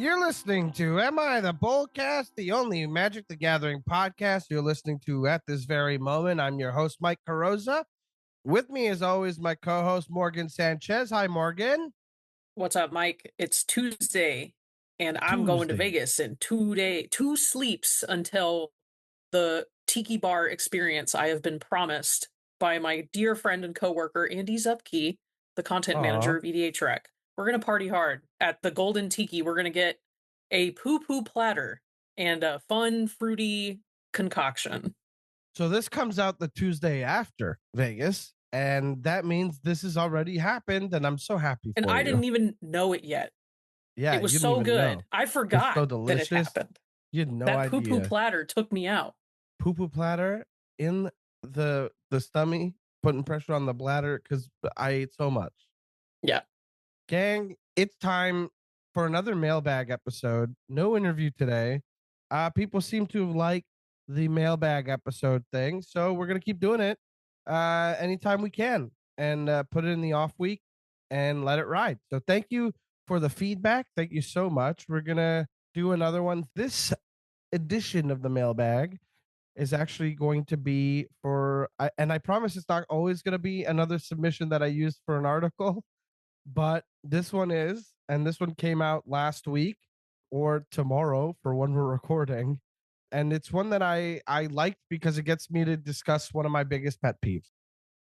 You're listening to Am I The Bolcast, the only Magic the Gathering podcast you're listening to at this very moment. I'm your host, Mike Carrozza. With me, as always, my co-host, Morgan Sanchez. Hi, Morgan. What's up, Mike? It's Tuesday, and I'm going to Vegas in 2 sleeps until the tiki bar experience I have been promised by my dear friend and coworker, Andy Zupke, the content manager of EDH Rec. We're going to party hard at the Golden Tiki. We're going to get a poo-poo platter and a fun, fruity concoction. So this comes out the Tuesday after Vegas, and that means this has already happened, and I'm so happy And for I you. didn't even know it yet. Yeah, it was you didn't so even good. know. I forgot so that it delicious. happened. You had no that idea. poo-poo platter took me out. Poo-poo platter in the stomach, putting pressure on the bladder because I ate so much. Yeah. Gang, it's time for another mailbag episode. No interview today. People seem to like the mailbag episode thing, so we're gonna keep doing it anytime we can and put it in the off week and let it ride. So thank you for the feedback. Thank you so much. We're gonna do another one. This edition of the mailbag is actually going to be and I promise it's not always going to be another submission that I used for an article, but this one is, and this one came out last week or tomorrow for when we're recording. And it's one that I liked because it gets me to discuss one of my biggest pet peeves,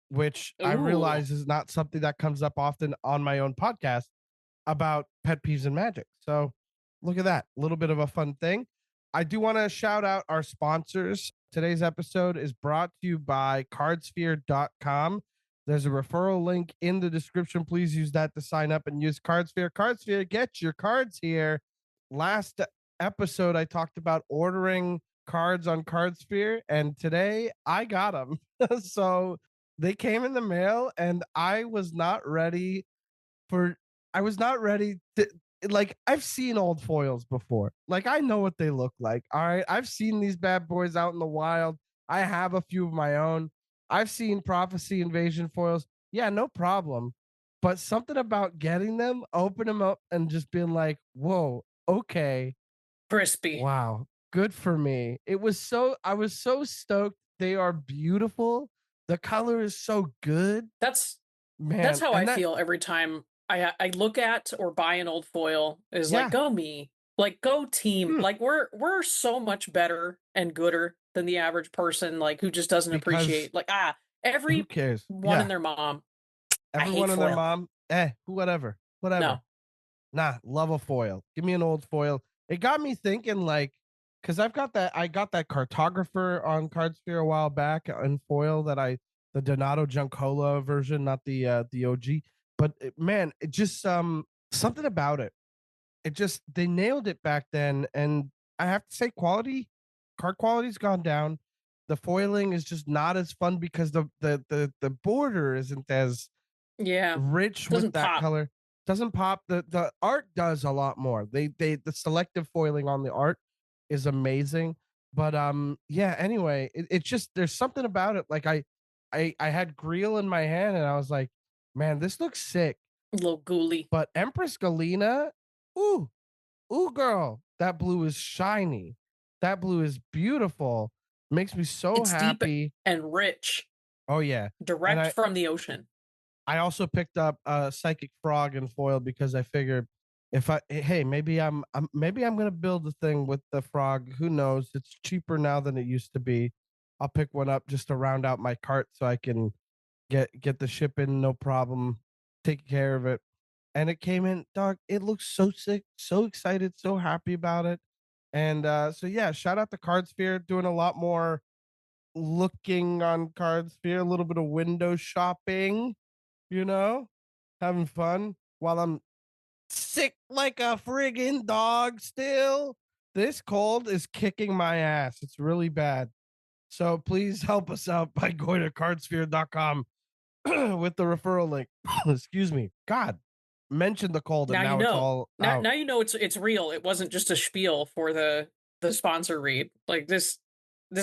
which I realize is not something that comes up often on my own podcast about pet peeves and magic. So look at that. A little bit of a fun thing. I do want to shout out our sponsors. Today's episode is brought to you by cardsphere.com. There's a referral link in the description. Please use that to sign up and use Cardsphere. Cardsphere, get your cards here. Last episode, I talked about ordering cards on Cardsphere, and today I got them. So they came in the mail, and I was not ready to, like, I've seen old foils before. Like, I know what they look like. All right. I've seen these bad boys out in the wild. I have a few of my own. I've seen Prophecy Invasion foils. Yeah, no problem. But something about getting them, open them up, and just being like, whoa, okay. Crispy. Wow. Good for me. I was so stoked. They are beautiful. The color is so good. That's how I feel every time I look at or buy an old foil. Is like, go me, like, go team. Like, we're so much better and gooder than the average person, like, who just doesn't appreciate, like, every who cares? One and their mom. Everyone and their mom. Whatever. No. Nah, love a foil. Give me an old foil. It got me thinking, like, because I got that cartographer on Cardsphere a while back in foil the Donato Giancola version, not the OG. But man, it just something about it. They nailed it back then, and I have to say, card quality's gone down. The foiling is just not as fun because the border isn't as rich with that color. Doesn't pop. The art does a lot more. The selective foiling on the art is amazing. But anyway, it's just, there's something about it. Like I had Greel in my hand and I was like, man, this looks sick. A little ghouly. But Empress Galena, ooh girl, that blue is shiny. That blue is beautiful. Makes me so happy. Deep and rich. Oh yeah. Direct from the ocean. I also picked up a Psychic Frog in foil because I figured maybe I'm gonna build a thing with the frog. Who knows? It's cheaper now than it used to be. I'll pick one up just to round out my cart so I can get the shipping, no problem. Take care of it. And it came in, dog. It looks so sick, so excited, so happy about it. And so yeah, shout out to Cardsphere, doing a lot more looking on Cardsphere, a little bit of window shopping, having fun while I'm sick like a friggin' dog still. This cold is kicking my ass. It's really bad. So please help us out by going to cardsphere.com with the referral link. Excuse me. God, mention the cold and now it's all out. Now you know it's real. It wasn't just a spiel for the sponsor read. Like, this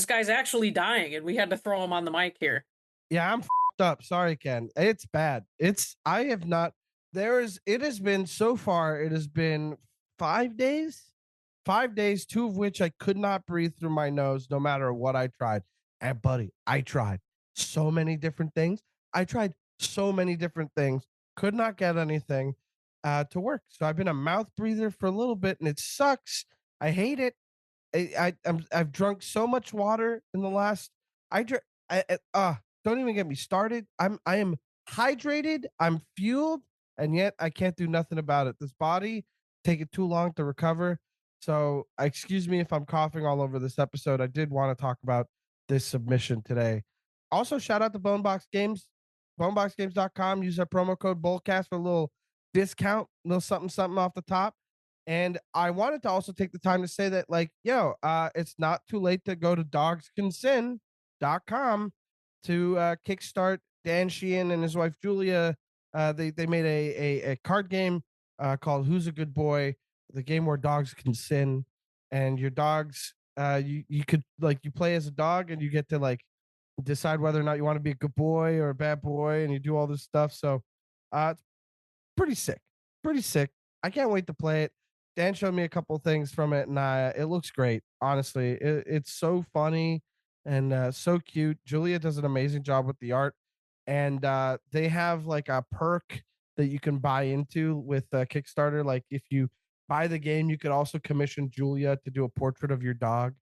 guy's actually dying and we had to throw him on the mic here. Yeah, I'm up. Sorry, Ken. It's bad. It has been so far. It has been 5 days. 5 days, 2 of which I could not breathe through my nose no matter what I tried. And buddy, I tried so many different things. I tried so many different things, could not get anything to work. So I've been a mouth breather for a little bit, and it sucks. I hate it. I've drunk so much water in the last. I dr- Don't even get me started. I am hydrated. I'm fueled, and yet I can't do nothing about it. This body take it too long to recover. So excuse me if I'm coughing all over this episode. I did want to talk about this submission today. Also, shout out to Bonebox Games, boneboxgames.com. Use our promo code Bolcast for a little discount, little something something off the top. And I wanted to also take the time to say that, like, it's not too late to go to dogsconsent.com to kickstart Dan Sheehan and his wife Julia. They made a card game called Who's a Good Boy, the game where dogs can sin, and your dogs you could, like, you play as a dog and you get to, like, decide whether or not you want to be a good boy or a bad boy, and you do all this stuff. So it's pretty sick. Pretty sick. I can't wait to play it. Dan showed me a couple things from it, and it looks great. Honestly, it's so funny and so cute. Julia does an amazing job with the art, and they have like a perk that you can buy into with Kickstarter. Like, if you buy the game, you could also commission Julia to do a portrait of your dog.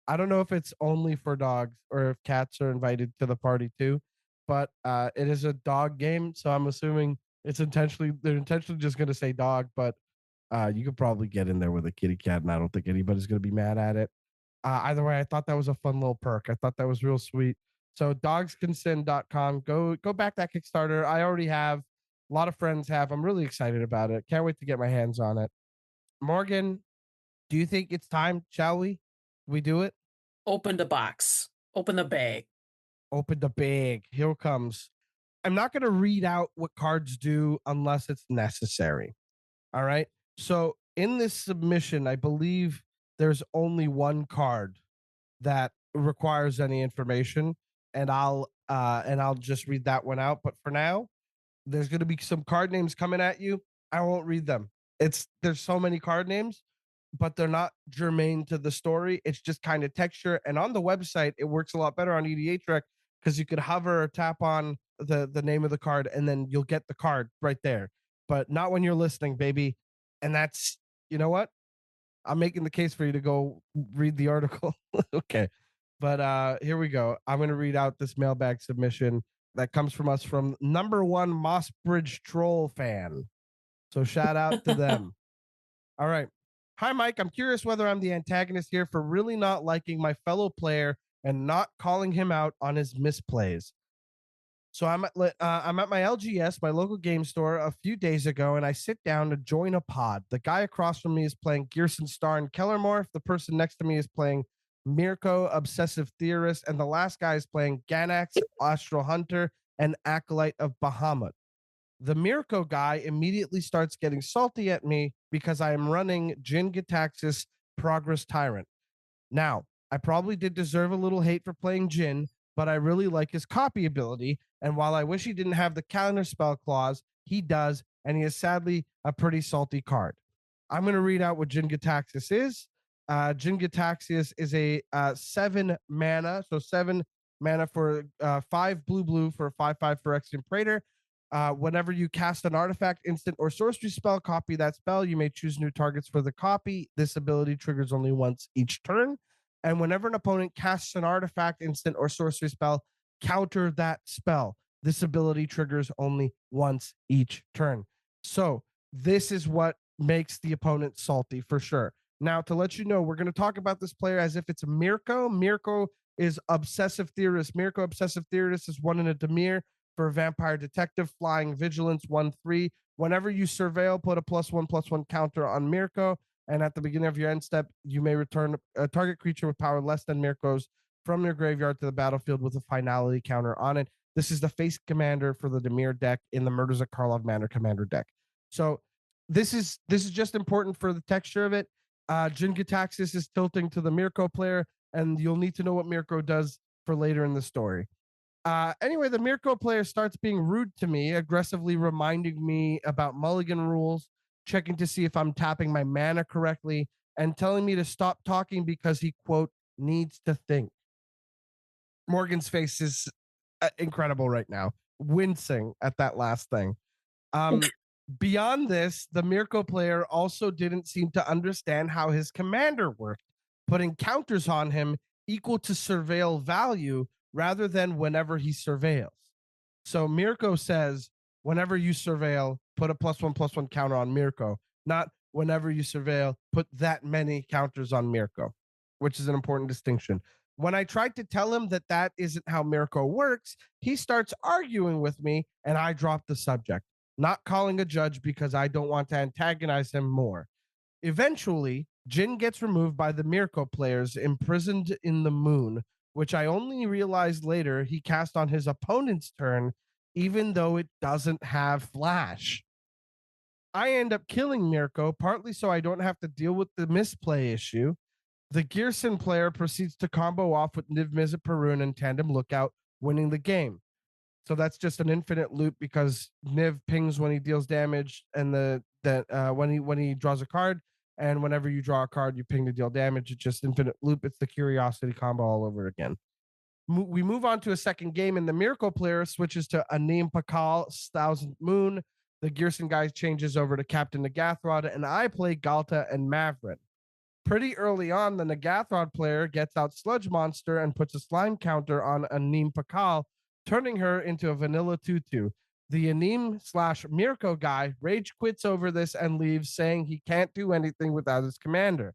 I don't know if it's only for dogs or if cats are invited to the party too, but it is a dog game, so I'm assuming they're intentionally just going to say dog, but you could probably get in there with a kitty cat, and I don't think anybody's going to be mad at it. Either way, I thought that was a fun little perk. I thought that was real sweet. So dogsconsent.com, go back that Kickstarter. I already have, a lot of friends have. I'm really excited about it. Can't wait to get my hands on it. Morgan, do you think it's time? Shall we do it? Open the box. Open the bag. Open the bag. Here it comes. I'm not going to read out what cards do unless it's necessary. All right. So in this submission, I believe there's only one card that requires any information, and I'll just read that one out. But for now, there's going to be some card names coming at you. I won't read them. There's so many card names, but they're not germane to the story. It's just kind of texture. And on the website, it works a lot better on EDHREC because you could hover or tap on the name of the card, and then you'll get the card right there. But not when you're listening, baby. And that's, you know what? I'm making the case for you to go read the article. Okay. But here we go. I'm going to read out this mailbag submission that comes from us from number one Mossbridge Troll fan. So shout out to them. All right. Hi, Mike. I'm curious whether I'm the antagonist here for really not liking my fellow player and not calling him out on his misplays. So I'm at my LGS, my local game store, a few days ago, and I sit down to join a pod. The guy across from me is playing Gearson Star and Kellermorph. The person next to me is playing Mirko, Obsessive Theorist, and the last guy is playing Ganax, Astral Hunter, and Acolyte of Bahamut. The Mirko guy immediately starts getting salty at me because I am running Jin Gitaxis Progress Tyrant. Now, I probably did deserve a little hate for playing Jin, but I really like his copy ability. And while I wish he didn't have the counter spell clause, he does, and he is sadly a pretty salty card. I'm going to read out what Jin Gitaxias is. Jin Gitaxias is a 7 mana, so 7 mana for 5 blue for a 5/5 Phyrexian Praetor. Whenever you cast an artifact, instant, or sorcery spell, copy that spell. You may choose new targets for the copy. This ability triggers only once each turn. And whenever an opponent casts an artifact, instant, or sorcery spell, counter that spell. This ability triggers only once each turn. So this is what makes the opponent salty for sure. Now, to let you know, we're going to talk about this player as if it's Mirko. Mirko is Obsessive Theorist. Mirko Obsessive Theorist is 1 in a Dimir for Vampire Detective, Flying Vigilance 1/3. Whenever you surveil, put a +1/+1 counter on Mirko. And at the beginning of your end step, you may return a target creature with power less than Mirko's from your graveyard to the battlefield with a finality counter on it. This is the face commander for the Dimir deck in the Murders of Karlov Manor commander deck. So this is just important for the texture of it. Jin Gitaxias is tilting to the Mirko player, and you'll need to know what Mirko does for later in the story. Anyway, the Mirko player starts being rude to me, aggressively reminding me about mulligan rules, checking to see if I'm tapping my mana correctly, and telling me to stop talking because he, quote, needs to think. Morgan's face is incredible right now, wincing at that last thing. Um, Beyond this, the Mirko player also didn't seem to understand how his commander worked, putting counters on him equal to surveil value rather than whenever he surveils. So Mirko says, whenever you surveil, put a +1/+1 counter on Mirko, not whenever you surveil, put that many counters on Mirko, which is an important distinction. When I tried to tell him that that isn't how Mirko works, he starts arguing with me and I drop the subject, not calling a judge because I don't want to antagonize him more. Eventually, Jin gets removed by the Mirko players imprisoned in the moon, which I only realized later he cast on his opponent's turn, even though it doesn't have flash. I end up killing Mirko, partly so I don't have to deal with the misplay issue. The Gearson player proceeds to combo off with Niv Mizzet Perun and Tandem Lookout, winning the game. So that's just an infinite loop because Niv pings when he deals damage, and when he draws a card, and whenever you draw a card, you ping to deal damage. It's just infinite loop. It's the Curiosity combo all over again. We move on to a second game, and the Miracle player switches to Anim Pakal's Thousand Moon. The Gearson guy changes over to Captain Nagathrod, and I play Galta and Mavrin. Pretty early on, the Nagathrod player gets out Sludge Monster and puts a slime counter on Anim Pakal, turning her into a vanilla tutu. The Anim / Mirko guy rage quits over this and leaves, saying he can't do anything without his commander.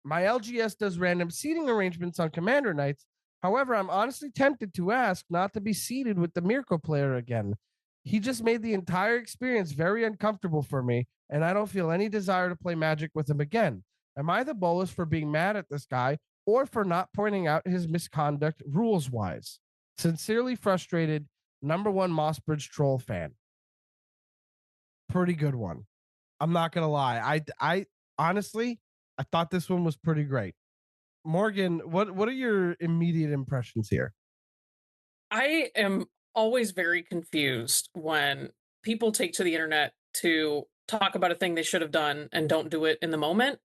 My LGS does random seating arrangements on commander nights. However, I'm honestly tempted to ask not to be seated with the Mirko player again. He just made the entire experience very uncomfortable for me, and I don't feel any desire to play Magic with him again. Am I the bolus for being mad at this guy or for not pointing out his misconduct rules wise? Sincerely frustrated, #1 Mossbridge troll fan. Pretty good one. I'm not gonna lie. I honestly, I thought this one was pretty great. Morgan, what are your immediate impressions here? I am always very confused when people take to the internet to talk about a thing they should have done and don't do it in the moment.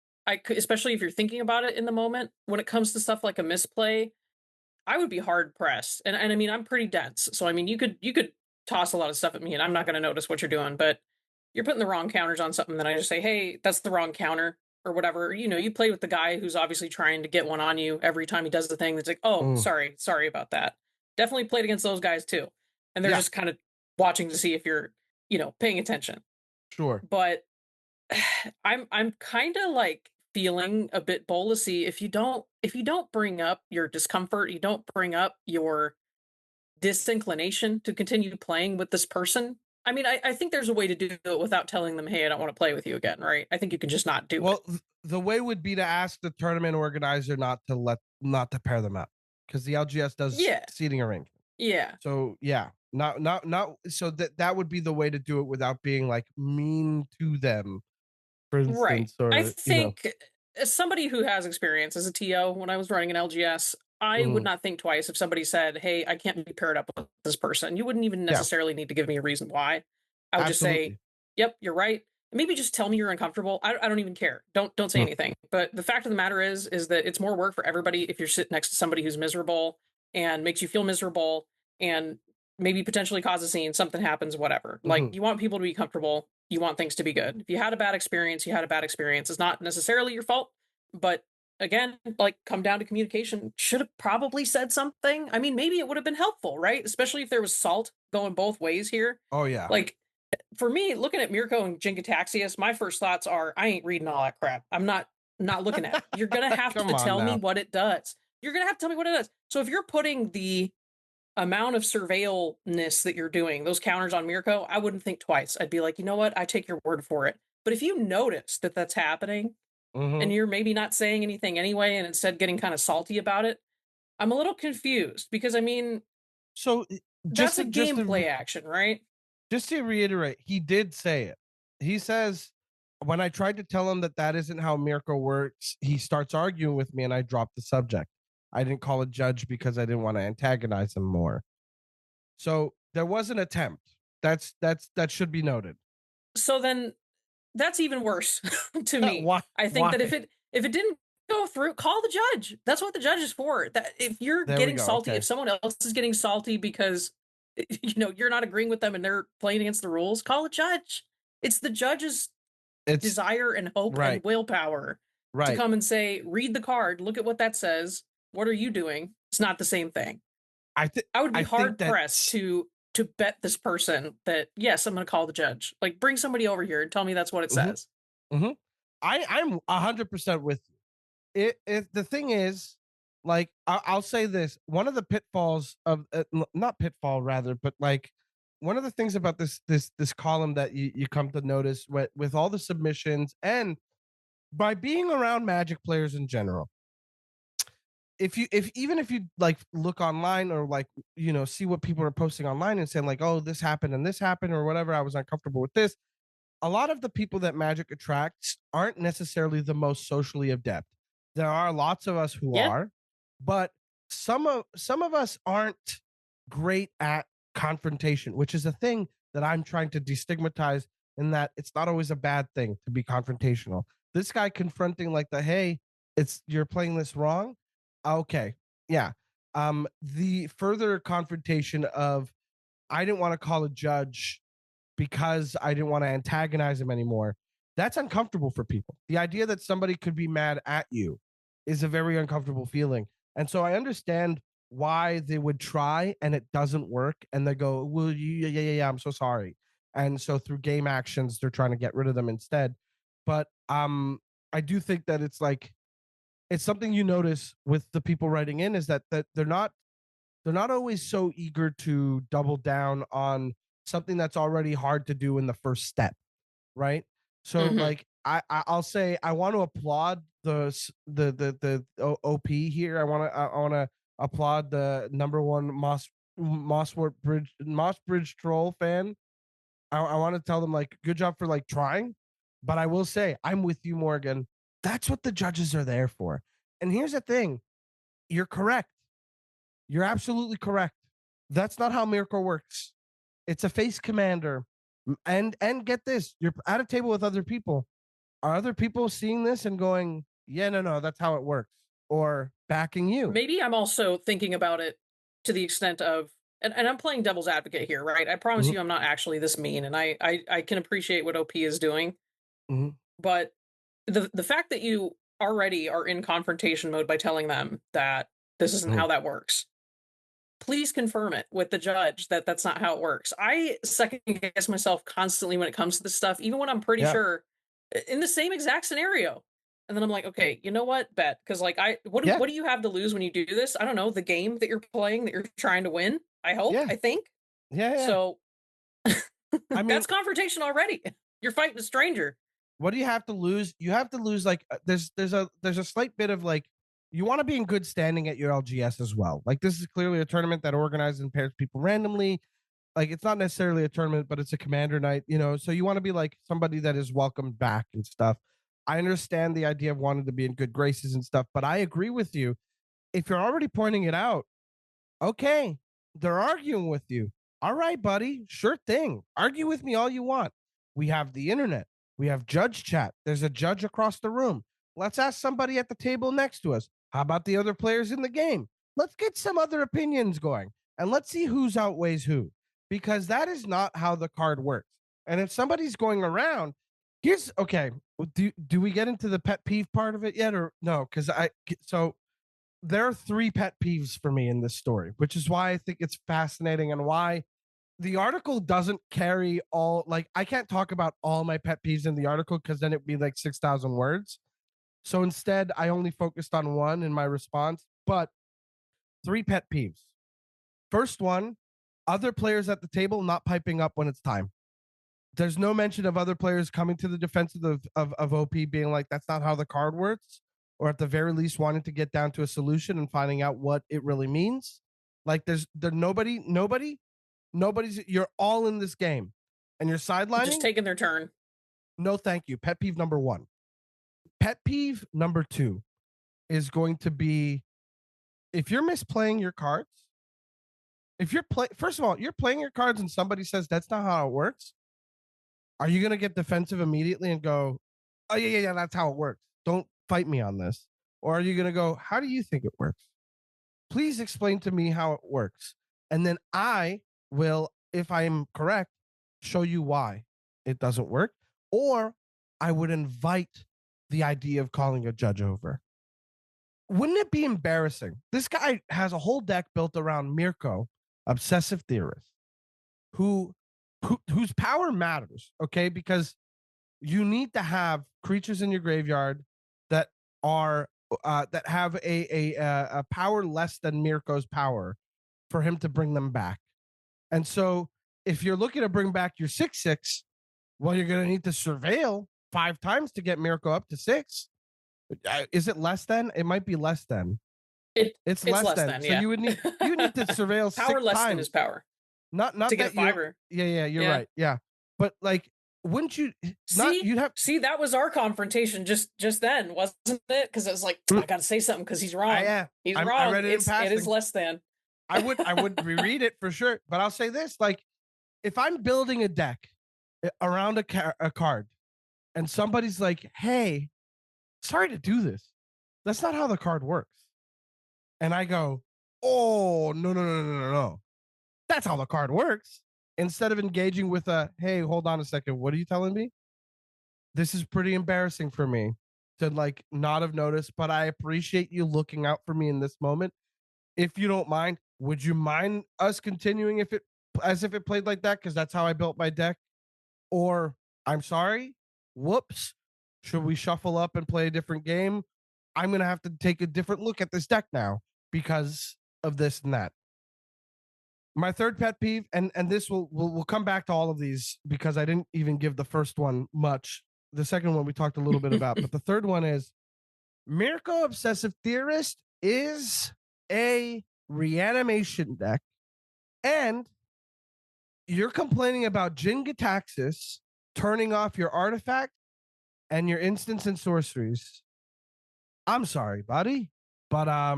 Especially if you're thinking about it in the moment. When it comes to stuff like a misplay, I would be hard pressed. And I mean, I'm pretty dense, so I mean, you could toss a lot of stuff at me, and I'm not going to notice what you're doing. But you're putting the wrong counters on something that I just say, hey, that's the wrong counter or whatever. You know, you play with the guy who's obviously trying to get one on you every time he does the thing. That's like, oh, Mm, sorry about that. Definitely played against those guys too, and they're yeah, just kind of watching to see if you're, paying attention. sure. But I'm kind of like feeling a bit bolusy if you don't bring up your discomfort, you don't bring up your disinclination to continue playing with this person. I mean, I think there's a way to do it without telling them, hey, I don't want to play with you again, right? I think you can just not do it. Well, the way would be to ask the tournament organizer not to pair them up because the LGS does Yeah. seating arrangement. Yeah. So yeah, not so that would be the way to do it without being like mean to them, for Right. instance, I or think as somebody who has experience as a TO when I was running an LGS, I would mhm, not think twice if somebody said, hey, I can't be paired up with this person. You wouldn't even yeah, necessarily need to give me a reason why. I would just say, absolutely. yep, you're right. Maybe just tell me you're uncomfortable. I don't even care. Don't say Mm, anything. But the fact of the matter is that it's more work for everybody if you're sitting next to somebody who's miserable and makes you feel miserable and maybe potentially cause a scene, something happens, whatever. Like, mhm. you want people to be comfortable, you want things to be good. If you had a bad experience, you had a bad experience. It's not necessarily your fault, but again, like, come down to communication. Should have probably said something. I mean, maybe it would have been helpful, right? Especially if there was salt going both ways here. Oh yeah. Like, for me, looking at Mirko and Jingataxius, my first thoughts are, I ain't reading all that crap. I'm not looking at it. You're gonna have Come to on tell me now. what it does. You're gonna have to tell me what it does. So if you're putting the amount of surveillness that you're doing, those counters on Mirko, I wouldn't think twice. I'd be like, you know what? I take your word for it. But if you notice that that's happening Hmm. and you're maybe not saying anything anyway and instead getting kind of salty about it, I'm a little confused because I mean, So just that's a to, just to gameplay action, right? just to reiterate, he did say it. He says, when I tried to tell him that that isn't how Mirko works, he starts arguing with me and I dropped the subject. I didn't call a judge because I didn't want to antagonize him more. So there was an attempt. That should be noted. So then That's even worse to me. Why? I think that Why? if it didn't go through, call the judge. That's what the judge is for. That if you're There we getting go. salty, Okay. if someone else is getting salty because you're not agreeing with them and they're playing against the rules, call a judge. It's the judge's It's desire and hope and right. willpower to Right. come and say, read the card, look at what that says. What are you doing? It's not the same thing. I think I would be I think hard that pressed to bet this person that yes, I'm going to call the judge. Like, bring somebody over here and tell me that's what it mhm, says. mhm. I'm 100% with you. It the thing is, like, I'll say this: one of the pitfalls of not pitfall rather, but like one of the things about this column that you come to notice with all the submissions and by being around Magic players in general, if even if you like look online or like see what people are posting online and saying like, oh, this happened and this happened or whatever, I was uncomfortable with this. A lot of the people that Magic attracts aren't necessarily the most socially adept. There are lots of us who Yeah. are, but some of us aren't great at confrontation, which is a thing that I'm trying to destigmatize in that it's not always a bad thing to be confrontational. This guy confronting like the hey, it's you're playing this wrong. Okay. Yeah. The further confrontation of I didn't want to call a judge because I didn't want to antagonize him anymore. That's uncomfortable for people. The idea that somebody could be mad at you is a very uncomfortable feeling. And so I understand why they would try and it doesn't work. And they go, well, yeah, I'm so sorry. And so through game actions, they're trying to get rid of them instead. But I do think that it's like, it's something you notice with the people writing in is that they're not always so eager to double down on something that's already hard to do in the first step, right? So Mm-hmm. like I'll say I want to applaud the OP here. I want to applaud the number one Moss Bridge troll fan. I want to tell them like good job for like trying, but I will say I'm with you, Morgan. That's what the judges are there for. And here's the thing: you're correct. You're absolutely correct. That's not how Miracle works. It's a face commander. And get this, you're at a table with other people. Are other people seeing this and going, yeah, no, that's how it works? Or backing you? Maybe I'm also thinking about it to the extent of, and I'm playing devil's advocate here, right? I promise Mhm, you I'm not actually this mean, and I can appreciate what OP is doing, mhm, but the fact that you already are in confrontation mode by telling them that this isn't mhm. how that works, please confirm it with the judge that that's not how it works. I second guess myself constantly when it comes to this stuff, even when I'm pretty Yeah, sure in the same exact scenario. And then I'm like, okay, you know what? Bet because like yeah, what do you have to lose when you do this? I don't know, the game that you're playing that you're trying to win. I hope, yeah, I think. yeah. So I mean, that's confrontation already. You're fighting a stranger. what do you have to lose? You have to lose like there's a slight bit of like you want to be in good standing at your LGS as well. Like this is clearly a tournament that organizes and pairs people randomly. Like it's not necessarily a tournament, but it's a commander night, so you want to be like somebody that is welcomed back and stuff. I understand the idea of wanting to be in good graces and stuff, but I agree with you. If you're already pointing it out, okay, they're arguing with you. All right, buddy, sure thing. Argue with me all you want. We have the internet. We have judge chat. There's a judge across the room. Let's ask somebody at the table next to us. How about the other players in the game? Let's get some other opinions going and let's see who's outweighs who because that is not how the card works. And if somebody's going around, here's okay. Do we get into the pet peeve part of it yet or no? Because so there are three pet peeves for me in this story, which is why I think it's fascinating and why the article doesn't carry all like I can't talk about all my pet peeves in the article because then it'd be like 6,000 words. So instead, I only focused on one in my response, but three pet peeves. First one, other players at the table not piping up when it's time. There's no mention of other players coming to the defense of OP being like, that's not how the card works, or at the very least wanting to get down to a solution and finding out what it really means. Like there's nobody's you're all in this game and you're Just sidelining. taking their turn. No, thank you. Pet peeve number one. Pet peeve number two is going to be if you're misplaying your cards, if you're play first of all, you're playing your cards and somebody says that's not how it works. Are you going to get defensive immediately and go, oh, yeah, that's how it works. Don't fight me on this. Or are you going to go, how do you think it works? Please explain to me how it works. And then I will, if I am correct, show you why it doesn't work. Or I would invite the idea of calling a judge over. Wouldn't it be embarrassing? This guy has a whole deck built around Mirko, obsessive theorist, who, whose power matters, okay? Because you need to have creatures in your graveyard that are that have a power less than Mirko's power for him to bring them back. And so, if you're looking to bring back your 6/6, well, you're going to need to surveil 5 times to get Mirko up to 6. Is it less than? It might be less than. It's It's less less than. than, So yeah. you need to surveil Power 6 less than times. his power Not to get that a you're. fiver. Yeah, you're right. Yeah, but like, wouldn't you? You'd have. See, that was our confrontation just then, wasn't it? Because it was like, I got to say something because he's wrong. He's I wrong. read it in passing. It is less than. I would reread it for sure. But I'll say this: like, if I'm building a deck around a card, and somebody's like, "Hey, sorry to do this. That's not how the card works," and I go, "Oh, no. That's how the card works." Instead of engaging with a, "Hey, hold on a second. What are you telling me?" This is pretty embarrassing for me to like not have noticed, but I appreciate you looking out for me in this moment. If you don't mind, would you mind us continuing if it played like that? Because that's how I built my deck. Or I'm sorry, whoops. Should we shuffle up and play a different game? I'm gonna have to take a different look at this deck now because of this and that. My third pet peeve, and this we'll come back to all of these because I didn't even give the first one much. The second one we talked a little bit about, but the third one is Mirko Obsessive Theorist is a reanimation deck, and you're complaining about Jin-Gitaxias turning off your artifact and your instants and sorceries. I'm sorry, buddy, but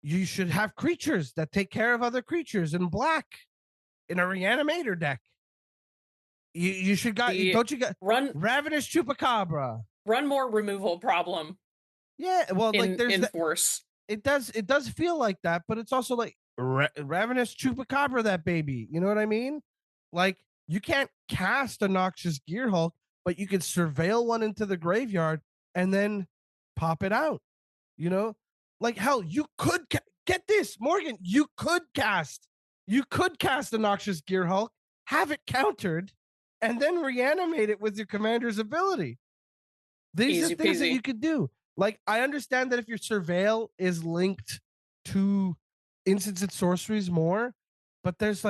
you should have creatures that take care of other creatures in black in a reanimator deck. You should don't you got Ravenous Chupacabra? Run more removal problem. Yeah, well, like there's in force. It does feel like that, but it's also like Ravenous Chupacabra, that baby. You know what I mean? Like you can't cast a Noxious Gearhulk, but you could surveil one into the graveyard and then pop it out. You know, like hell, you could get this, Morgan. You could cast a Noxious Gearhulk, have it countered, and then reanimate it with your commander's ability. These Easy are things peasy. that you could do. Like, I understand that if your surveil is linked to instants and sorceries more, but there's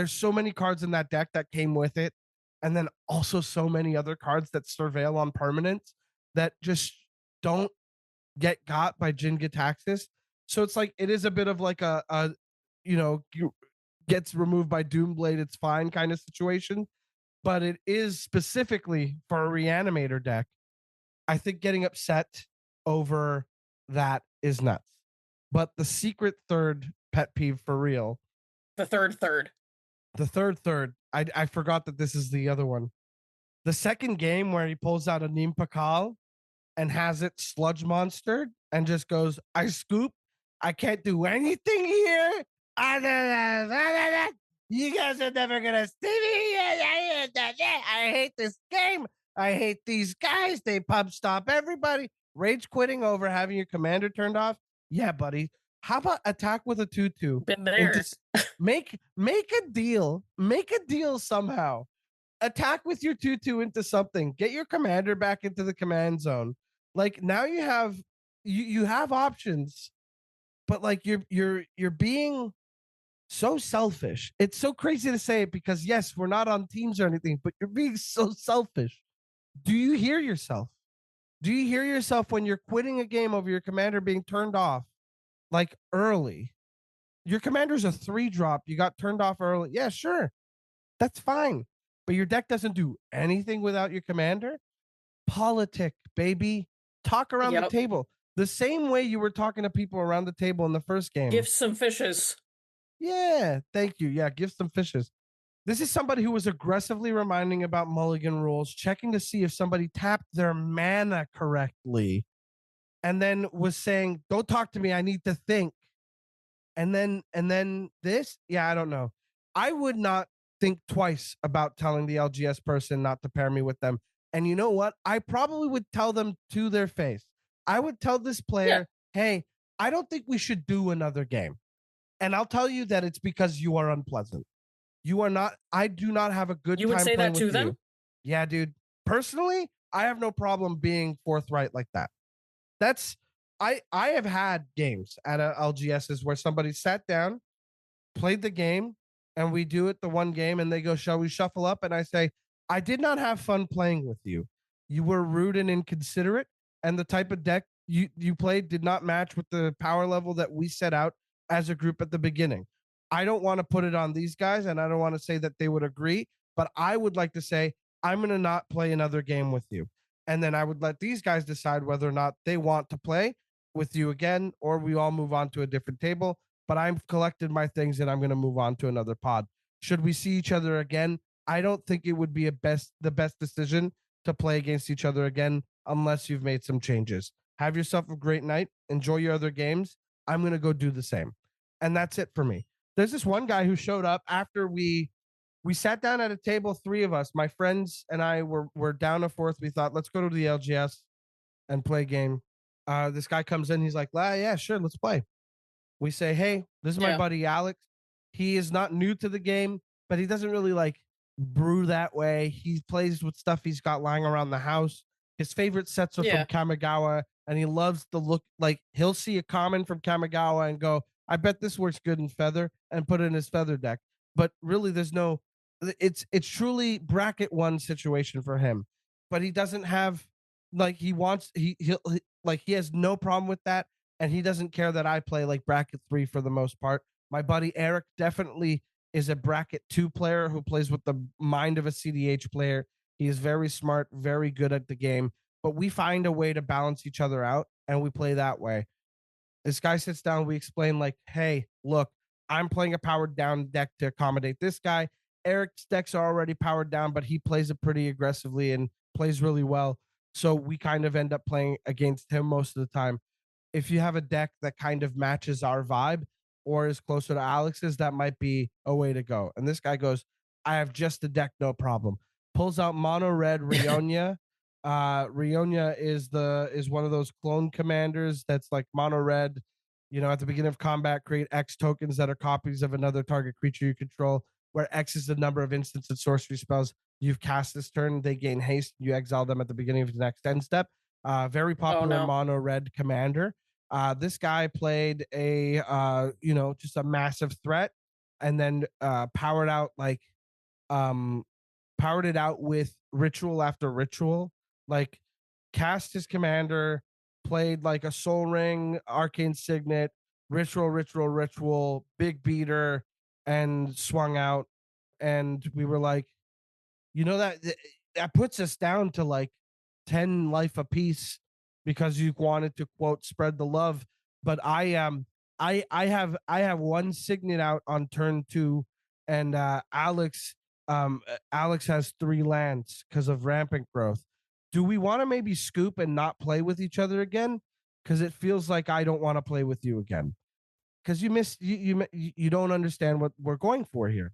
so many cards in that deck that came with it, and then also so many other cards that surveil on permanents that just don't get got by Jin-Gitaxias. So it's like it is a bit of like a gets removed by Doomblade, it's fine kind of situation, but it is specifically for a reanimator deck. I think getting upset over that is nuts. But the secret third pet peeve for real. The third. The third. I forgot that this is the other one. The second game where he pulls out a Neem Pakal and has it sludge monstered and just goes, I scoop. I can't do anything here. You guys are never gonna see me. I hate this game. I hate these guys. They pub stop everybody. Rage quitting over having your commander turned off. Yeah, buddy. How about attack with a 2/2? Been there. Make a deal. Make a deal somehow. Attack with your 2/2 into something. Get your commander back into the command zone. Like now you have options, but like you're being so selfish. It's so crazy to say it because yes, we're not on teams or anything, but you're being so selfish. Do you hear yourself? Do you hear yourself when you're quitting a game over your commander being turned off like early? Your commander's a 3-drop. You got turned off early. Yeah, sure. That's fine. But your deck doesn't do anything without your commander. Politic, baby. Talk around the table. The same way you were talking to people around the table in the first game. Give some fishes. Yeah, thank you. Yeah, give some fishes. This is somebody who was aggressively reminding about mulligan rules, checking to see if somebody tapped their mana correctly, and then was saying, "Don't talk to me. I need to think." And then this, yeah, I don't know. I would not think twice about telling the LGS person not to pair me with them. And you know what? I probably would tell them to their face. I would tell this Yeah. player, "Hey, I don't think we should do another game." And I'll tell you that it's because you are unpleasant. You are not, I do not have a good You would time say playing that with to them? you. Yeah, dude. Personally, I have no problem being forthright like that. That's I have had games at LGSs where somebody sat down, played the game, and we do it the one game, and they go, "Shall we shuffle up?" And I say, "I did not have fun playing with you. You were rude and inconsiderate, and the type of deck you played did not match with the power level that we set out as a group at the beginning." I don't want to put it on these guys, and I don't want to say that they would agree, but I would like to say, "I'm going to not play another game with you." And then I would let these guys decide whether or not they want to play with you again, or we all move on to a different table. But I've collected my things and I'm going to move on to another pod. Should we see each other again? I don't think it would be the best decision to play against each other again unless you've made some changes. Have yourself a great night. Enjoy your other games. I'm going to go do the same. And that's it for me. There's this one guy who showed up after we sat down at a table, three of us, my friends and I were down a fourth. We thought, let's go to the LGS and play a game. This guy comes in, he's like, yeah, sure, let's play. We say, "Hey, this is my Yeah. buddy Alex. He is not new to the game, but he doesn't really like brew that way. He plays with stuff he's got lying around the house. His favorite sets are from Yeah. Kamigawa, and he loves the look. Like he'll see a common from Kamigawa and go, I bet this works good in Feather,' and put it in his Feather deck. But really, there's no. It's truly bracket one situation for him, but he doesn't have like he wants he like he has no problem with that, and he doesn't care that I play like bracket three for the most part. My buddy Eric definitely is a bracket two player who plays with the mind of a CDH player. He is very smart, very good at the game, but we find a way to balance each other out and we play that way. This guy sits down, we explain, like, "Hey, look, I'm playing a powered down deck to accommodate this guy. Eric's decks are already powered down, but he plays it pretty aggressively and plays really well. So we kind of end up playing against him most of the time. If you have a deck that kind of matches our vibe or is closer to Alex's, that might be a way to go." And this guy goes, "I have just a deck, no problem." Pulls out mono red Rionia. Rionia is one of those clone commanders that's like mono red. You know, at the beginning of combat, create X tokens that are copies of another target creature you control, where X is the number of instants and sorcery spells you've cast this turn. They gain haste. You exile them at the beginning of the next end step. Very Oh popular no. mono red commander. This guy played a just a massive threat, and then um powered it out with ritual after ritual, like cast his commander, played like a soul ring, arcane signet, ritual, big beater, and swung out. And we were like, that puts us down to like 10 life apiece because you wanted to quote spread the love. But I have one signet out on turn two, and Alex has three lands because of rampant growth. Do we want to maybe scoop and not play with each other again? Because it feels like I don't want to play with you again. Because you don't understand what we're going for here.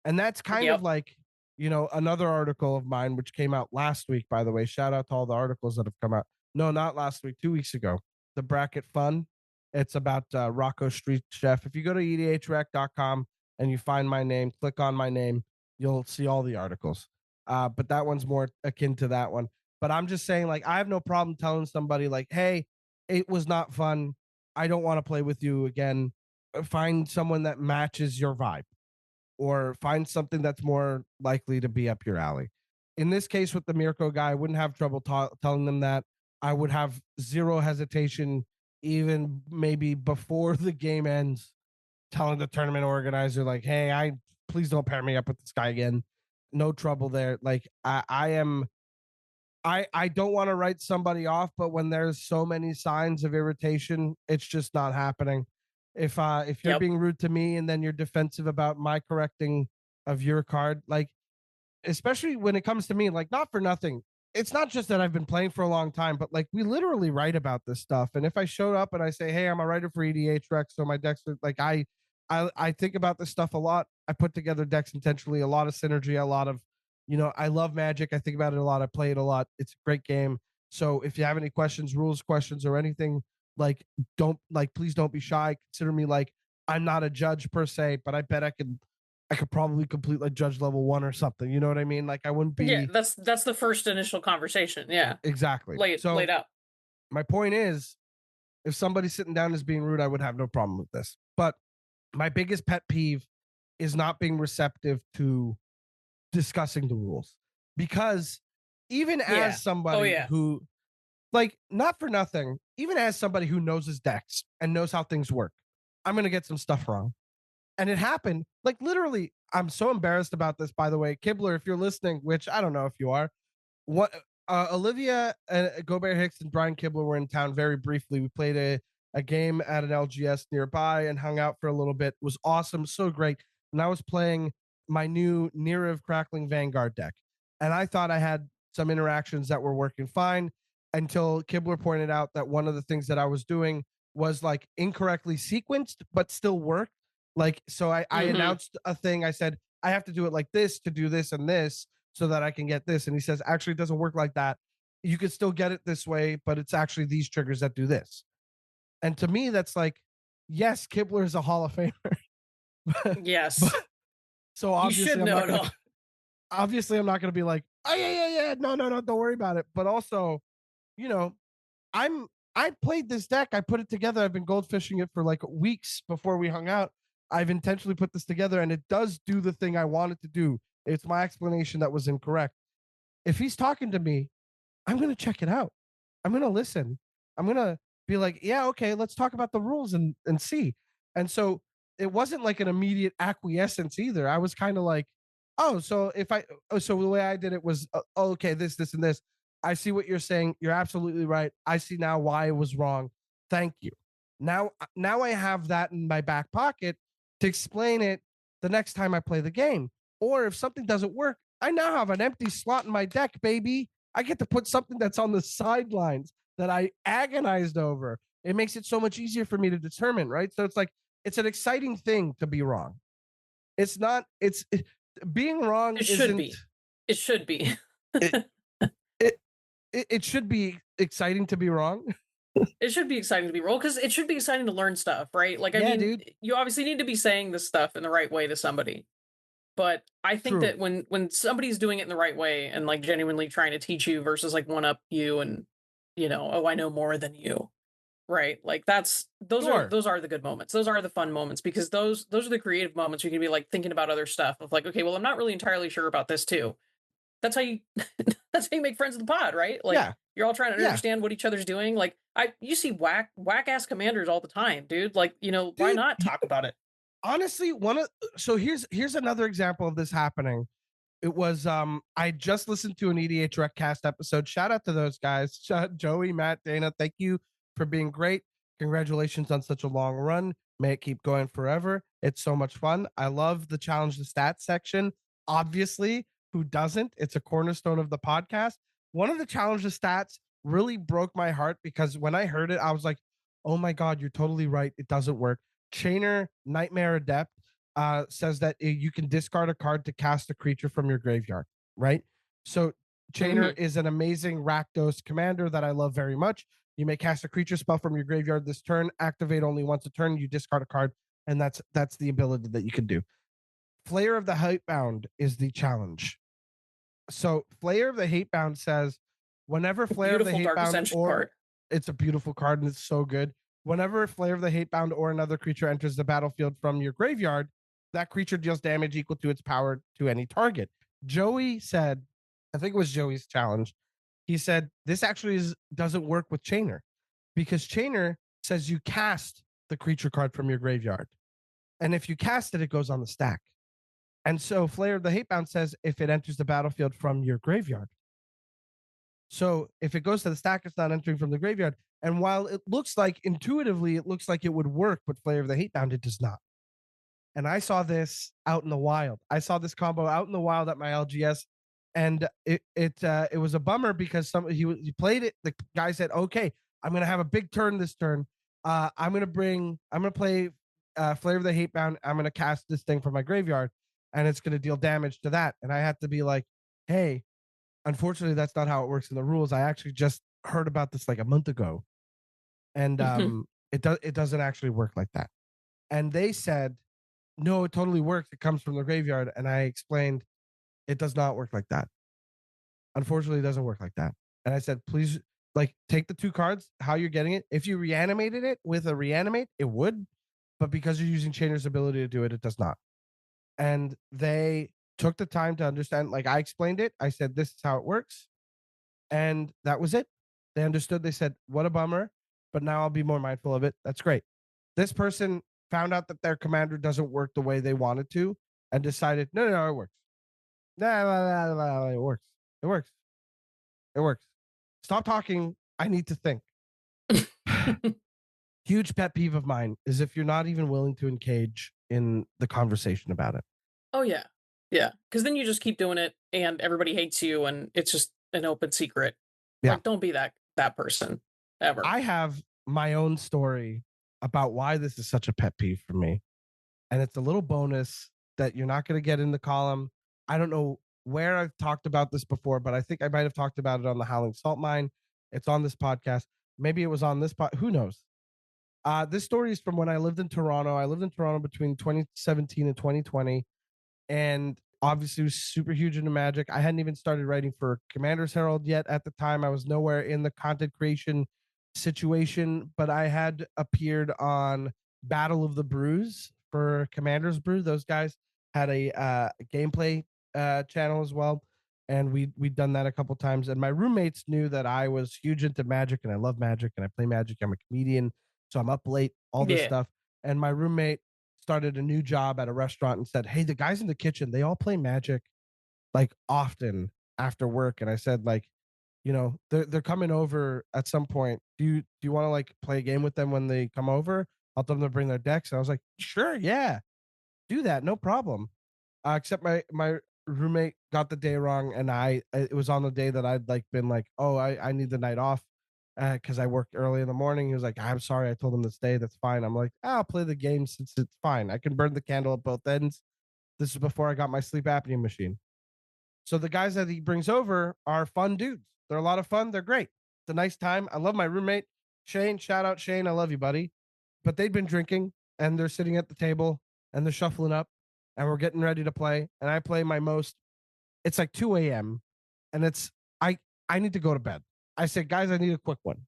And that's kind of Yep. like, another article of mine, which came out last week, by the way. Shout out to all the articles that have come out. No, not last week, 2 weeks ago. The Bracket Fun. It's about Rocco Street Chef. If you go to edhrec.com and you find my name, click on my name, you'll see all the articles. But that one's more akin to that one. But I'm just saying, like, I have no problem telling somebody, like, "Hey, it was not fun. I don't want to play with you again. Find someone that matches your vibe, or find something that's more likely to be up your alley." In this case, with the Mirko guy, I wouldn't have trouble telling them that. I would have zero hesitation, even maybe before the game ends, telling the tournament organizer, like, "Hey, I please don't pair me up with this guy again." No trouble there. Like I am I don't want to write somebody off, but when there's so many signs of irritation, it's just not happening. If you're Yep. being rude to me and then you're defensive about my correcting of your card. Like, especially when it comes to me, like, not for nothing. It's not just that I've been playing for a long time, but like we literally write about this stuff. And if I showed up and I say, "Hey, I'm a writer for EDH Rex," so my decks are like I think about this stuff a lot. I put together decks intentionally, a lot of synergy, a lot of, I love Magic. I think about it a lot. I play it a lot. It's a great game. So if you have any questions, rules questions, or anything, like, please don't be shy. Consider me like I'm not a judge per se, but I bet I could probably complete like judge level 1 or something. You know what I mean? Like I wouldn't Yeah, be that's the first initial conversation. Yeah. exactly. Laid So out. my point is, if somebody's sitting down is being rude, I would have no problem with this. But my biggest pet peeve is not being receptive to discussing the rules. Because even Yeah. as Oh somebody yeah. who, like, not for nothing, even as somebody who knows his decks and knows how things work, I'm going to get some stuff wrong. And it happened, like, literally. I'm so embarrassed about this, by the way. Kibler, if you're listening, which I don't know if you are, what Olivia, Gobert Hicks, and Brian Kibler were in town very briefly. We played a game at an LGS nearby and hung out for a little bit. It was awesome, so great. And I was playing my new Nirav Crackling Vanguard deck. And I thought I had some interactions that were working fine until Kibler pointed out that one of the things that I was doing was like incorrectly sequenced, but still worked. Like, so I Mm-hmm. announced a thing. I said, I have to do it like this to do this and this so that I can get this. And he says, actually, it doesn't work like that. You could still get it this way, but it's actually these triggers that do this. And to me, that's like, yes, Kibler is a Hall of Famer. but Yes. so You should obviously I'm know not it gonna all. obviously I'm not gonna be like, oh yeah, no, don't worry about it. But also, you know, I'm I played this deck, I put it together, I've been goldfishing it for like weeks before we hung out. I've intentionally put this together and it does do the thing I wanted to do. It's my explanation that was incorrect. If he's talking to me, I'm going to check it out. I'm going to listen. I'm going to be like, yeah, okay, let's talk about the rules and see. And so it wasn't like an immediate acquiescence either. I was kind of like, oh, so the way I did it was, okay, this, and this. I see what you're saying. You're absolutely right. I see now why it was wrong. Thank you. Now I have that in my back pocket to explain it the next time I play the game. Or if something doesn't work, I now have an empty slot in my deck, baby. I get to put something that's on the sidelines that I agonized over. It makes it so much easier for me to determine, right? So it's like it's an exciting thing to be wrong. It's not. Being wrong It should isn't. be. It should be. It it it should be exciting to be wrong. It should be exciting to be rolled because it should be exciting to learn stuff, right? Like, I Yeah, mean, dude. you obviously need to be saying this stuff in the right way to somebody. But I think True. that when somebody's doing it in the right way and like genuinely trying to teach you versus like one up you and oh, I know more than you, right? Like that's Sure. those are the good moments. Those are the fun moments because those are the creative moments you can be like thinking about other stuff of like, okay, well, I'm not really entirely sure about this too. That's how you that's how you make friends with the pod, right? Like Yeah. you're all trying to Yeah. understand what each other's doing. Like you see whack ass commanders all the time, dude. Like, why Dude, not talk about it? honestly, here's another example of this happening. It was I just listened to an EDH Recast episode. Shout out to those guys. Joey, Matt, Dana, thank you for being great. Congratulations on such a long run. May it keep going forever. It's so much fun. I love the challenge the stats section. Obviously, who doesn't? It's a cornerstone of the podcast. One of the challenge the stats really broke my heart because when I heard it, I was like, oh my God, you're totally right. It doesn't work. Chainer Nightmare Adept says that you can discard a card to cast a creature from your graveyard, right? So Chainer Mm-hmm. is an amazing Rakdos commander that I love very much. You may cast a creature spell from your graveyard this turn, activate only once a turn, you discard a card, and that's the ability that you can do. Flayer of the Hatebound is the challenge. So Flayer of the Hatebound says, whenever Flayer of the Beautiful Dark Hatebound Ascension or card. it's a beautiful card and it's so good. Whenever Flayer of the Hatebound or another creature enters the battlefield from your graveyard, that creature deals damage equal to its power to any target. Joey said, I think it was Joey's challenge. He said this actually doesn't work with Chainer because Chainer says you cast the creature card from your graveyard, and if you cast it, it goes on the stack. And so Flayer of the Hatebound says if it enters the battlefield from your graveyard. So if it goes to the stack, it's not entering from the graveyard. And while it looks like intuitively, it looks like it would work, but Flayer of the Hatebound, it does not. And I saw this out in the wild. I saw this combo out in the wild at my LGS, and it was a bummer because he played it. The guy said, "Okay, I'm gonna have a big turn this turn. I'm gonna play Flavor of the Hatebound. I'm gonna cast this thing from my graveyard, and it's gonna deal damage to that." And I had to be like, "Hey, unfortunately, that's not how it works in the rules. I actually just heard about this like a month ago, and it doesn't actually work like that." And they said, "No, it totally works. It comes from the graveyard." And I explained, "It does not work like that. Unfortunately, it doesn't work like that." And I said, "Please, like, take the two cards, how you're getting it. If you reanimated it with a reanimate, it would, but because you're using Chainer's ability to do it, it does not." And they took the time to understand. Like, I explained it. I said, "This is how it works." And that was it. They understood. They said, "What a bummer, but now I'll be more mindful of it." That's great. This person found out that their commander doesn't work the way they wanted to and decided, no, no, no, it works. No, no, no, no, it works. It works. It works. Stop talking. I need to think. Huge pet peeve of mine is if you're not even willing to engage in the conversation about it. Oh yeah. Yeah. Because then you just keep doing it and everybody hates you and it's just an open secret. Yeah. Like, don't be that person ever. I have my own story about why this is such a pet peeve for me. And it's a little bonus that you're not going to get in the column. I don't know where I've talked about this before, but I think I might have talked about it on the Howling Salt Mine. It's on this podcast. Maybe it was on this who knows? This story is from when I lived in Toronto. I lived in Toronto between 2017 and 2020, and obviously was super huge into Magic. I hadn't even started writing for Commander's Herald yet at the time. I was nowhere in the content creation situation, but I had appeared on Battle of the Brews for Commander's Brew. Those guys had a gameplay channel as well, and we'd done that a couple times. And my roommates knew that I was huge into Magic, and I love Magic, and I play Magic. I'm a comedian, so I'm up late, all this Yeah. stuff. And my roommate started a new job at a restaurant and said, "Hey, the guys in the kitchen, they all play Magic like often after work." And I said, like, they're coming over at some point. Do you want to like play a game with them when they come over? I'll tell them to bring their decks. And I was like, "Sure, yeah, do that, no problem." Except my roommate got the day wrong, and it was on the day that I'd like been like, "Oh, I need the night off." Because I worked early in the morning. He was like, "I'm sorry, I told him to stay. That's fine." I'm like, "I'll play the game since it's fine. I can burn the candle at both ends." This is before I got my sleep apnea machine. So the guys that he brings over are fun dudes. They're a lot of fun. They're great. It's a nice time. I love my roommate, Shane. Shout out Shane. I love you, buddy. But they've been drinking and they're sitting at the table and they're shuffling up and we're getting ready to play. And I play my most, it's like 2 a.m. and I I need to go to bed. I said, "Guys, I need a quick one."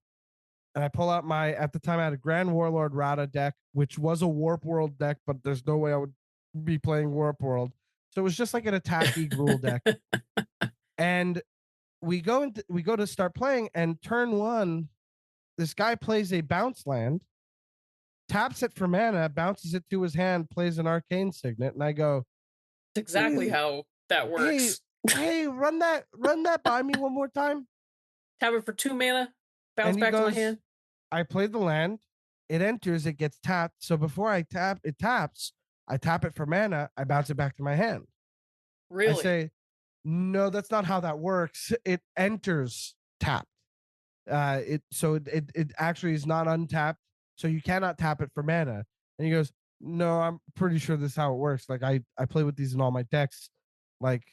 And I pull out at the time I had a Grand Warlord Rada deck, which was a Warp World deck, but there's no way I would be playing Warp World. So it was just like an attacky Gruul deck. And we go to start playing, and turn one, this guy plays a bounce land, taps it for mana, bounces it to his hand, plays an arcane signet, and I go, It's exactly "Hey, how that hey, works. hey, run that by me one more time." Tap it for 2 mana, bounce And he back to my goes, hand. "I played the land, it enters, it gets tapped. So before it taps, I tap it for mana, I bounce it back to my hand." I Really? say, "No, that's not how that works. It enters tapped. It actually is not untapped, so you cannot tap it for mana." And he goes, "No, I'm pretty sure this is how it works. Like I play with these in all my decks. Like,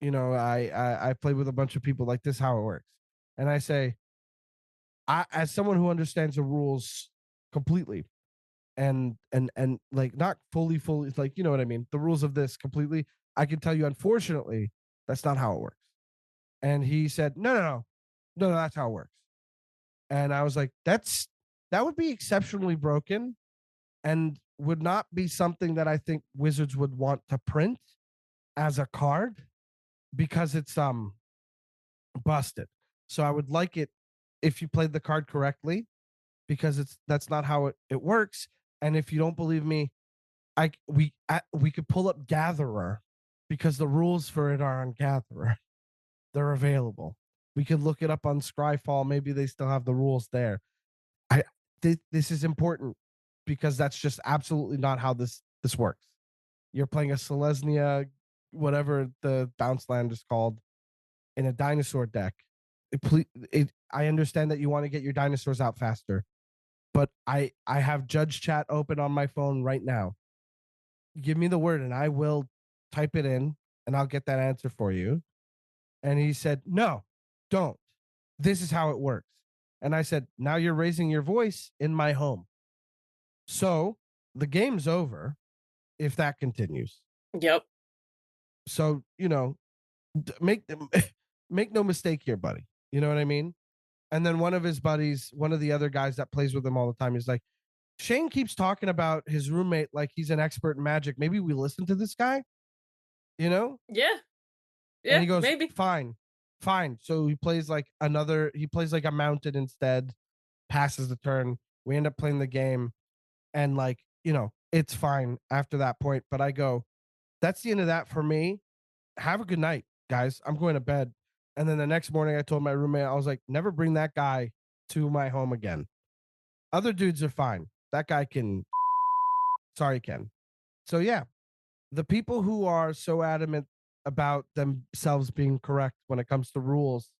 I play with a bunch of people, like this is how it works." And I say, I, as someone who understands the rules completely, and like not fully, like, you know what I mean, the rules of this completely, I can tell you, unfortunately, that's not how it works. And he said, "No, no, no, no, no, that's how it works." And I was like, that would be exceptionally broken and would not be something that I think Wizards would want to print as a card because it's busted. So I would like it if you played the card correctly, because that's not how it works. And if you don't believe me, we could pull up Gatherer, because the rules for it are on Gatherer. They're available. We could look it up on Scryfall. Maybe they still have the rules there. I this is important because that's just absolutely not how this works. You're playing a Selesnya, whatever the bounce land is called, in a dinosaur deck. I understand that you want to get your dinosaurs out faster, but I have Judge Chat open on my phone right now. Give me the word and I will type it in and I'll get that answer for you. And he said, no, don't. This is how it works. And I said, now you're raising your voice in my home. So the game's over if that continues. Yep. So, make make no mistake here, buddy. You know what I mean? And then one of his buddies, one of the other guys that plays with him all the time, is like, Shane keeps talking about his roommate like he's an expert in magic. Maybe we listen to this guy, you know? Yeah. And Yeah, he goes, maybe. fine, fine. So he plays like a mounted instead, passes the turn. We end up playing the game. And like, it's fine after that point. But I go, that's the end of that for me. Have a good night, guys. I'm going to bed. And then the next morning, I told my roommate, I was like, never bring that guy to my home again. Other dudes are fine. That guy can. Sorry, Ken. So, yeah, the people who are so adamant about themselves being correct when it comes to rules,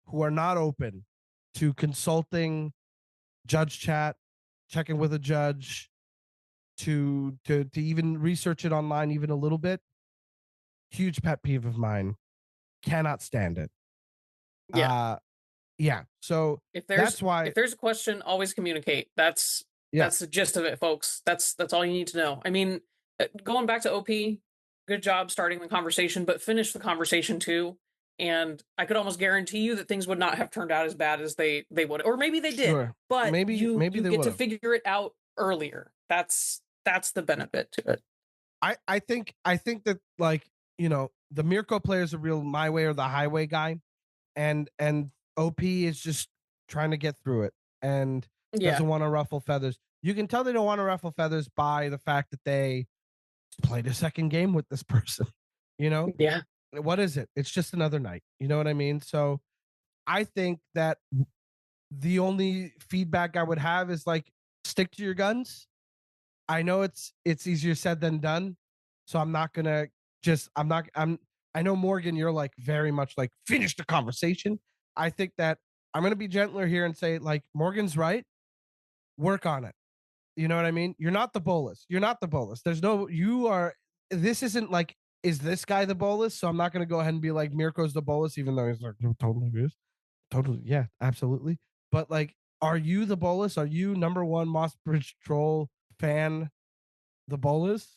who are not open to consulting judge chat, checking with a judge, to even research it online even a little bit, huge pet peeve of mine. Cannot stand it. Yeah. Yeah. So If that's why. there's a question, always communicate. Yeah. That's the gist of it, folks. That's all you need to know. I mean, going back to OP, good job starting the conversation, but finish the conversation too. And I could almost guarantee you that things would not have turned out as bad as they would, or maybe they did. Sure. But Maybe you they get would to have. figure it out earlier. That's the benefit to it. I think that, like, the Mirko player is a real my way or the highway guy, and OP is just trying to get through it and Yeah. doesn't want to ruffle feathers. You can tell they don't want to ruffle feathers by the fact that they played a second game with this person. You know, Yeah. what is it? It's just another night. You know what I mean? So I think that the only feedback I would have is like, stick to your guns. I know it's easier said than done. So I'm not gonna just I'm not I'm I know, Morgan, you're like very much like finish the conversation. I think that I'm gonna be gentler here and say, like, Morgan's right. Work on it. You know what I mean? You're not the bolus. You're not the bolus. There's no you are this isn't like, is this guy the bolus? So I'm not gonna go ahead and be like Mirko's the bolus, even though he's like, "No, totally is. Totally, yeah, absolutely." But like, are you the bolus? Are you number one Moss Bridge troll fan, the bolus?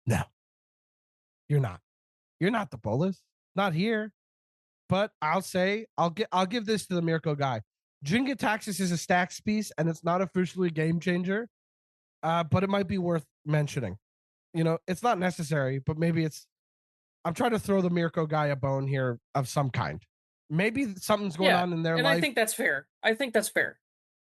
No, you're not. You're not the bolus. Not here. But I'll give this to the Mirko guy. Jinga Taxis is a stacks piece, and it's not officially a game changer. But it might be worth mentioning. It's not necessary, but maybe it's. I'm trying to throw the Mirko guy a bone here of some kind. Maybe something's going Yeah. on in their And I life. think that's fair. I think that's fair.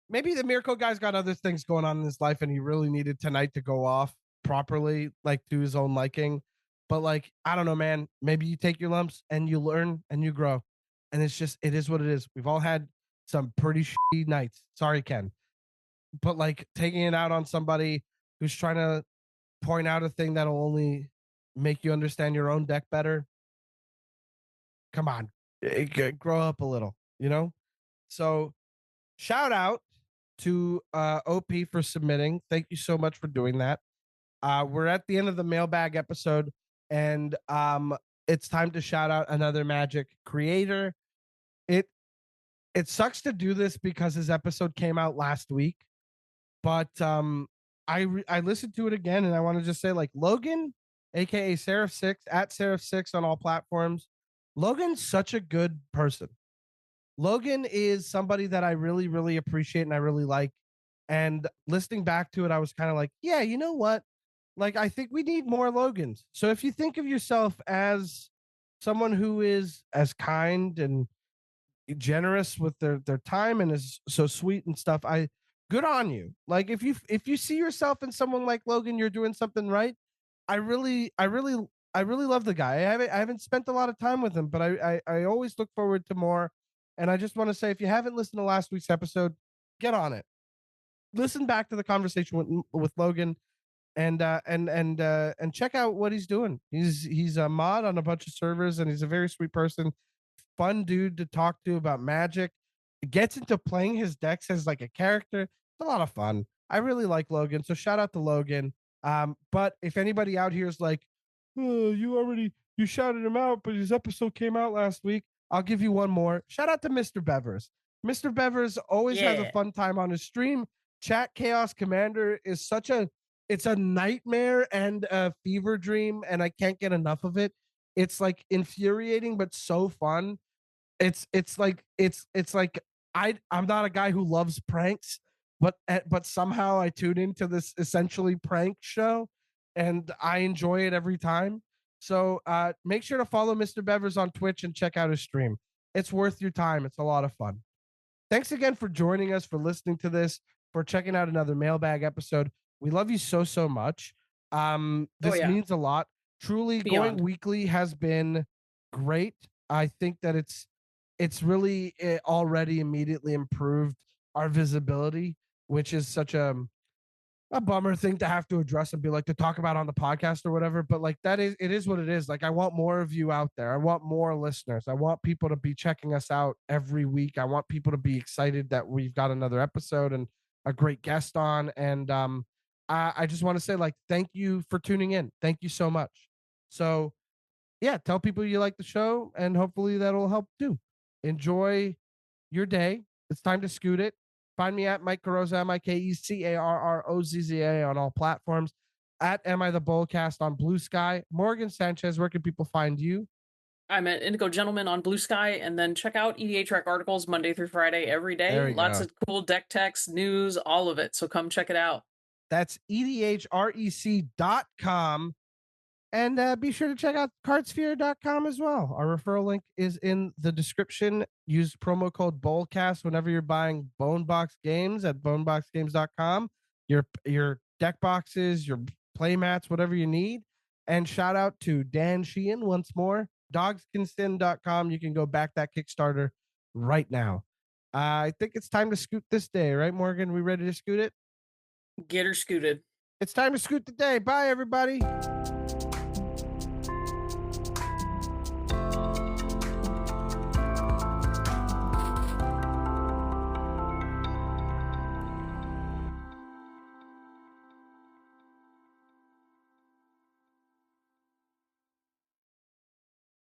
Maybe the Mirko guy's got other things going on in his life, and he really needed tonight to go off properly, like to his own liking. But like, I don't know, man. Maybe you take your lumps and you learn and you grow, and it is what it is. We've all had some pretty shitty nights. Sorry, Ken, but like taking it out on somebody who's trying to point out a thing that'll only make you understand your own deck better. Come on, grow up a little, So shout out to OP for submitting. Thank you so much for doing that. We're at the end of the mailbag episode, and it's time to shout out another Magic creator. It it sucks to do this because his episode came out last week, but I listened to it again, and I want to just say, like, Logan, aka Seraph6 at Seraph6 on all platforms. Logan's such a good person. Logan is somebody that I really, really appreciate and I really like. And listening back to it, I was kind of like, yeah, you know what? Like, I think we need more Logans. So if you think of yourself as someone who is as kind and generous with their time and is so sweet and stuff, I good on you. Like, if you see yourself in someone like Logan, you're doing something right. I really love the guy. I haven't spent a lot of time with him, but I always look forward to more. And I just want to say, if you haven't listened to last week's episode, get on it. Listen back to the conversation with Logan. and check out what he's doing. He's a mod on a bunch of servers, and he's a very sweet person, fun dude to talk to about Magic. Gets into playing his decks as like a character. It's a lot of fun. I really like Logan, so shout out to Logan. But if anybody out here is like, oh, you shouted him out, but his episode came out last week, I'll give you one more. Shout out to Mr. Bevers. Mr. Bevers always has a Yeah. fun time on his stream. Chat Chaos Commander is such a it's a nightmare and a fever dream, and I can't get enough of it. It's like infuriating, but so fun. It's like I'm not a guy who loves pranks, but somehow I tune into this essentially prank show, and I enjoy it every time. So make sure to follow Mr. Bevers on Twitch and check out his stream. It's worth your time. It's a lot of fun. Thanks again for joining us, for listening to this, for checking out another mailbag episode. We love you so much. Oh This yeah. means a lot. Truly, going Beyond. weekly has been great. I think that it's really already immediately improved our visibility, which is such a bummer thing to have to address and be like to talk about on the podcast or whatever. But like that is it is what it is. Like I want more of you out there. I want more listeners. I want people to be checking us out every week. I want people to be excited that we've got another episode and a great guest on. And I just want to say like thank you for tuning in. Thank you so much. So yeah, tell people you like the show, and hopefully that'll help too. Enjoy your day. It's time to scoot it. Find me at Mike Carrozza, MikeCarrozza on all platforms. At Am I The Bolcast on Blue Sky. Morgan Sanchez, where can people find you? I'm at Indigo Gentleman on Blue Sky, and then check out EDA Track articles Monday through Friday every There day. we Lots go. of cool deck techs, news, all of it. So come check it out. That's edhrec.com. And be sure to check out cardsphere.com as well. Our referral link is in the description. Use promo code BOLCAST whenever you're buying Bonebox games at boneboxgames.com. Your deck boxes, your play mats, whatever you need. And shout out to Dan Sheehan once more. Dogscansin.com. You can go back that Kickstarter right now. I think it's time to scoot this day, right, Morgan? We ready to scoot it? Get her scooted. It's time to scoot the day. Bye, everybody.